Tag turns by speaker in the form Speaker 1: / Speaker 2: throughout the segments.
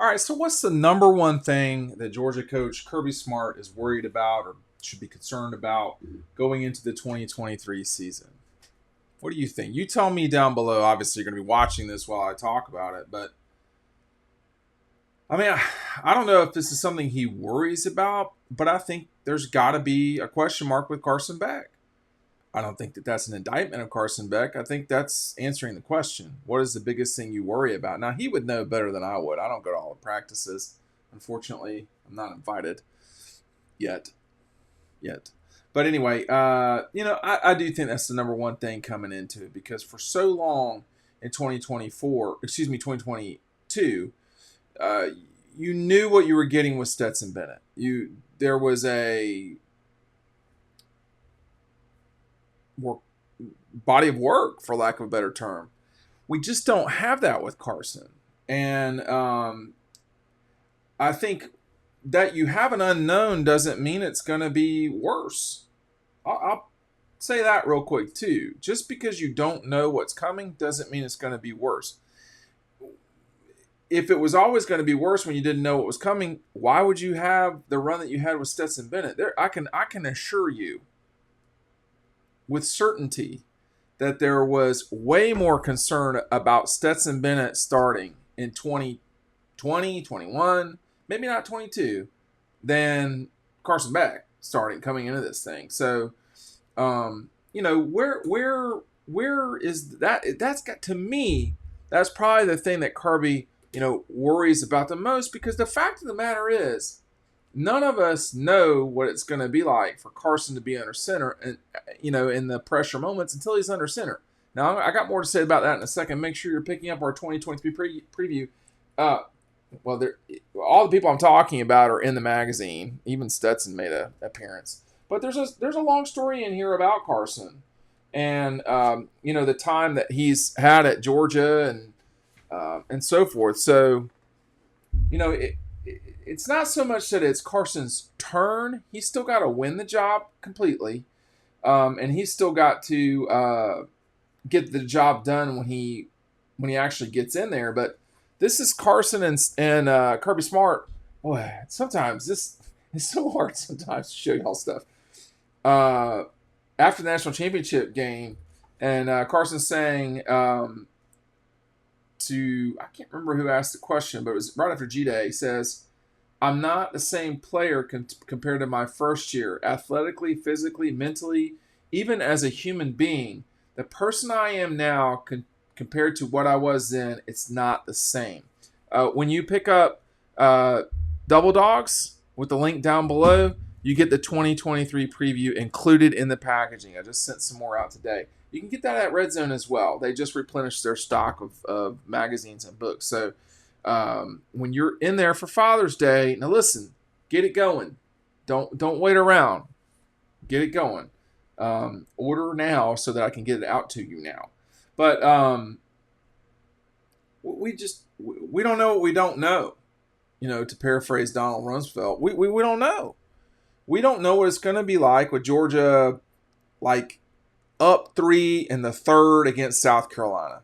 Speaker 1: All right, so what's the number one thing that Georgia coach Kirby Smart is worried about or should be concerned about going into the 2023 season? What do you think? You tell me down below. Obviously, you're going to be watching this while I talk about it, but I mean, I don't know if this is something he worries about, but I think there's got to be a question mark with Carson Beck. I don't think that that's an indictment of Carson Beck. I think that's answering the question. What is the biggest thing you worry about? Now, he would know better than I would. I don't go to all the practices. Unfortunately, I'm not invited yet. But anyway, I do think that's the number one thing coming into it because for so long in 2022, you knew what you were getting with Stetson Bennett. There was a body of work, for lack of a better term. We just don't have that with Carson. And I think that you have an unknown doesn't mean it's going to be worse. I'll say that real quick, too. Just because you don't know what's coming doesn't mean it's going to be worse. If it was always going to be worse when you didn't know what was coming, why would you have the run that you had with Stetson Bennett? I can assure you with certainty that there was way more concern about Stetson Bennett starting in 2020, 21, maybe not 22, than Carson Beck starting coming into this thing. So, where is that? That's got, to me, that's probably the thing that Kirby, worries about the most, because the fact of the matter is, none of us know what it's going to be like for Carson to be under center and, in the pressure moments until he's under center. Now, I got more to say about that in a second. Make sure you're picking up our 2023 preview. All the people I'm talking about are in the magazine. Even Stetson made an appearance. But there's a long story in here about Carson and, the time that he's had at Georgia and so forth. So, it's not so much that it's Carson's turn. He's still got to win the job completely. And he's still got to get the job done when he actually gets in there. But this is Carson and Kirby Smart. Boy, sometimes it's so hard sometimes to show y'all stuff. After the national championship game, and Carson saying I can't remember who asked the question, but it was right after G-Day. He says, I'm not the same player compared to my first year, athletically, physically, mentally, even as a human being. The person I am now compared to what I was then, it's not the same. When you pick up Double Dogs with the link down below, you get the 2023 preview included in the packaging. I just sent some more out today. You can get that at Red Zone as well. They just replenished their stock of magazines and books. So when you're in there for Father's Day, now listen, get it going. Don't wait around. Get it going. Order now so that I can get it out to you now. But we don't know what we don't know. To paraphrase Donald Rumsfeld, we don't know. We don't know what it's going to be like with Georgia, like up 3 in the third against South Carolina.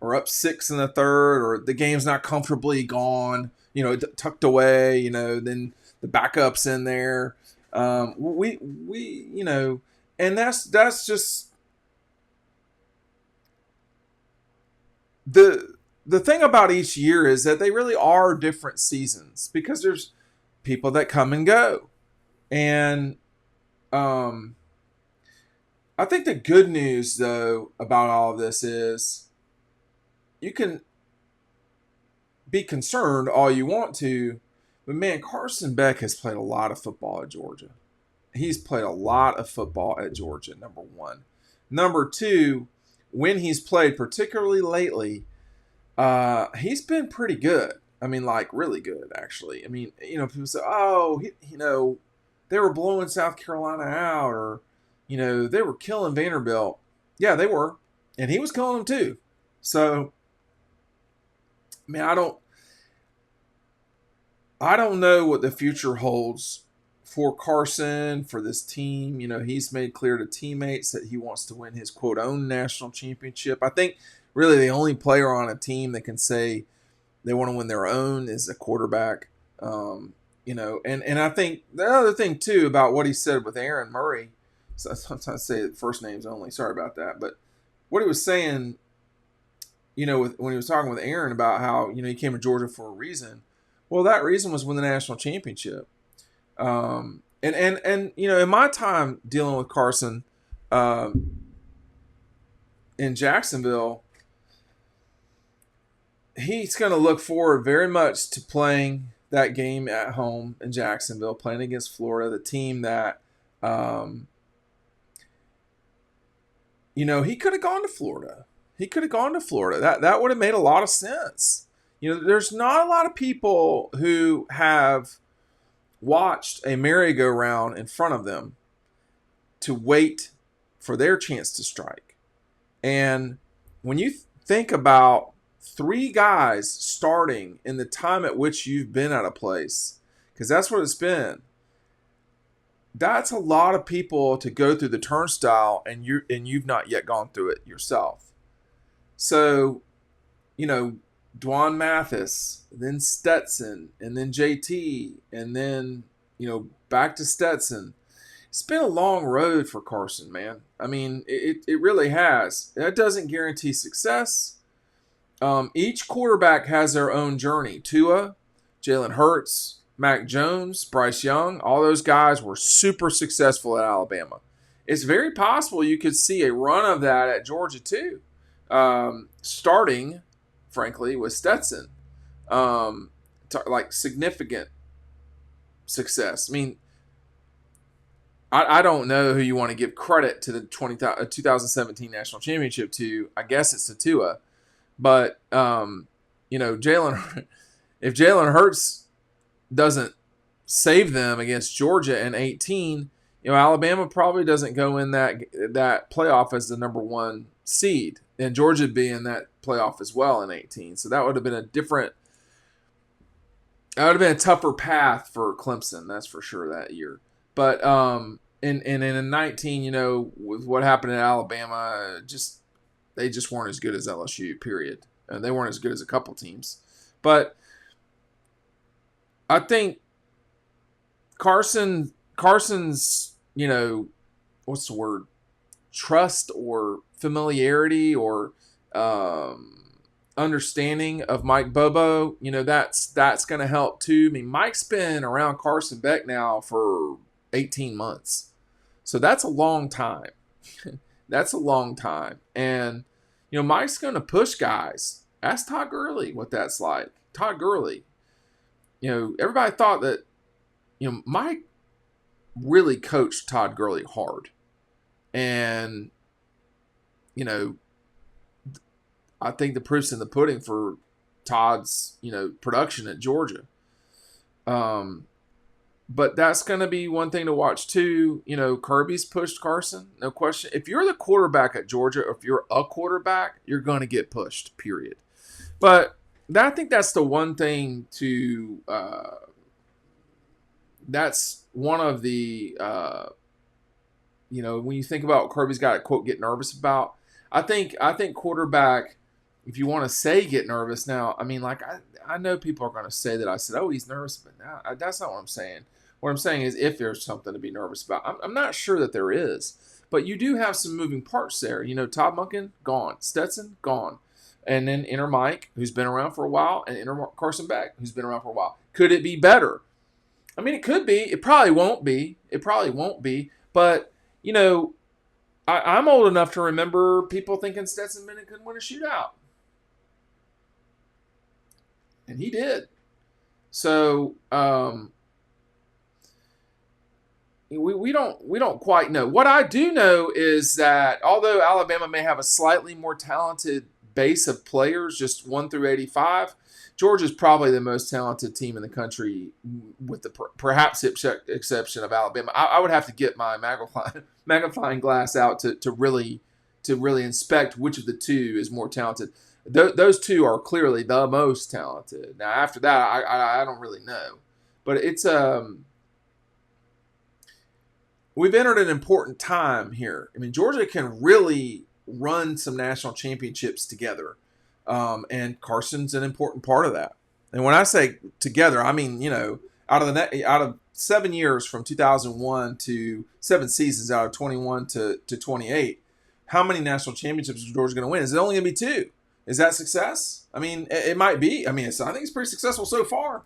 Speaker 1: Or up 6 in the third, or the game's not comfortably gone, tucked away, then the backup's in there. And that's just the thing about each year is that they really are different seasons because there's people that come and go. And I think the good news, though, about all of this is you can be concerned all you want to, but man, Carson Beck has played a lot of football at Georgia. He's played a lot of football at Georgia, number one. Number two, when he's played, particularly lately, he's been pretty good. I mean, like, really good, actually. I mean, people say, they were blowing South Carolina out, or, they were killing Vanderbilt. Yeah, they were. And he was killing them too. So, I mean, I don't know what the future holds for Carson, for this team. He's made clear to teammates that he wants to win his, quote, own national championship. I think really the only player on a team that can say They want to win their own as a quarterback. And I think the other thing too about what he said with Aaron Murray, so I sometimes say first names only. Sorry about that, but what he was saying, when he was talking with Aaron about how he came to Georgia for a reason. Well, that reason was win the national championship. And in my time dealing with Carson, in Jacksonville, he's going to look forward very much to playing that game at home in Jacksonville, playing against Florida, the team that, he could have gone to Florida. That would have made a lot of sense. There's not a lot of people who have watched a merry-go-round in front of them to wait for their chance to strike. And when you think about 3 guys starting in the time at which you've been at a place, because that's what it's been, that's a lot of people to go through the turnstile, and you've not yet gone through it yourself. So, Dwan Mathis, then Stetson, and then JT, and then, back to Stetson. It's been a long road for Carson, man. I mean, it really has. That doesn't guarantee success. Each quarterback has their own journey. Tua, Jalen Hurts, Mac Jones, Bryce Young, all those guys were super successful at Alabama. It's very possible you could see a run of that at Georgia too, starting, frankly, with Stetson. Significant success. I mean, I don't know who you want to give credit to the 2017 national championship to. I guess it's to Tua. But, if Jalen Hurts doesn't save them against Georgia in 18, Alabama probably doesn't go in that playoff as the number 1 seed. And Georgia would be in that playoff as well in 18. So that would have been a tougher path for Clemson, that's for sure, that year. But in 19, with what happened in Alabama, they just weren't as good as LSU, period. And they weren't as good as a couple teams. But I think Carson's, what's the word? Trust or familiarity or understanding of Mike Bobo, that's going to help too. I mean, Mike's been around Carson Beck now for 18 months. So that's a long time. That's a long time. And, Mike's going to push guys. Ask Todd Gurley what that's like. Todd Gurley. Everybody thought that, Mike really coached Todd Gurley hard. And, I think the proof's in the pudding for Todd's, production at Georgia. But that's going to be one thing to watch too. Kirby's pushed Carson, no question. If you're the quarterback at Georgia, or if you're a quarterback, you're going to get pushed, period. But I think that's the one thing to that's one of the, when you think about what Kirby's got to, quote, get nervous about, I think quarterback, if you want to say get nervous now, I mean, I know people are going to say that I said, oh, he's nervous, but that's not what I'm saying. What I'm saying is if there's something to be nervous about. I'm not sure that there is, but you do have some moving parts there. Todd Monken, gone. Stetson, gone. And then enter Mike, who's been around for a while, and enter Carson Beck, who's been around for a while. Could it be better? I mean, it could be. It probably won't be. But, I'm old enough to remember people thinking Stetson Bennett couldn't win a shootout. And he did. So, we don't quite know. What I do know is that although Alabama may have a slightly more talented base of players, just 1 through 85, Georgia's probably the most talented team in the country, with the perhaps exception of Alabama. I would have to get my magnifying glass out to really inspect which of the two is more talented. Those two are clearly the most talented. Now, after that, I don't really know. But it's we've entered an important time here. I mean, Georgia can really run some national championships together. And Carson's an important part of that. And when I say together, I mean, out of 7 years from 2001 to 7 seasons out of 21 to 28, how many national championships is Georgia going to win? Is it only going to be two? Is that success? I mean, it might be. I mean, I think it's pretty successful so far.